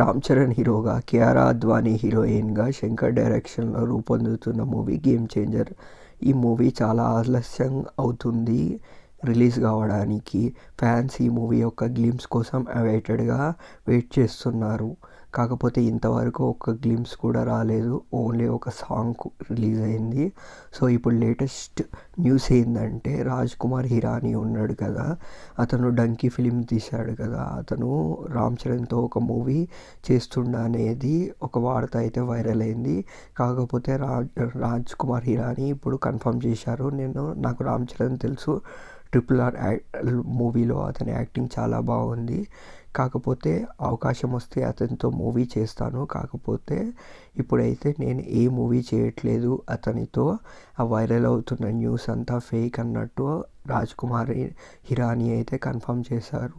రామ్ చరణ్ హీరోగా, కియారా అద్వానీ హీరోయిన్గా శంకర్ డైరెక్షన్లో రూపొందుతున్న మూవీ గేమ్ చేంజర్. ఈ మూవీ చాలా ఆలస్యం అవుతుంది రిలీజ్ కావడానికి. ఫ్యాన్స్ ఈ మూవీ యొక్క గ్లిమ్స్ కోసం అవైటెడ్గా వెయిట్ చేస్తున్నారు. కాకపోతే ఇంతవరకు ఒక గ్లిమ్స్ కూడా రాలేదు. ఓన్లీ ఒక సాంగ్ రిలీజ్ అయింది. సో ఇప్పుడు లేటెస్ట్ న్యూస్ ఏంటంటే, రాజ్ కుమార్ హిరానీ ఉన్నాడు కదా, అతను డంకీ ఫిలిం తీశాడు కదా, అతను రామ్ చరణ్తో ఒక మూవీ చేస్తుండ అనేది ఒక వార్త అయితే వైరల్ అయింది. కాకపోతే రాజ్ కుమార్ హిరానీ ఇప్పుడు కన్ఫర్మ్ చేశారు. నాకు రామ్ చరణ్ తెలుసు, RRR మూవీలో అతని యాక్టింగ్ చాలా బాగుంది. కాకపోతే అవకాశం వస్తే అతనితో మూవీ చేస్తాను. కాకపోతే ఇప్పుడైతే నేను ఏ మూవీ చేయట్లేదు అతనితో. ఆ వైరల్ అవుతున్న న్యూస్ అంతా ఫేక్ అన్నట్టు రాజ్ కుమార్ హిరానీ అయితే కన్ఫర్మ్ చేశారు.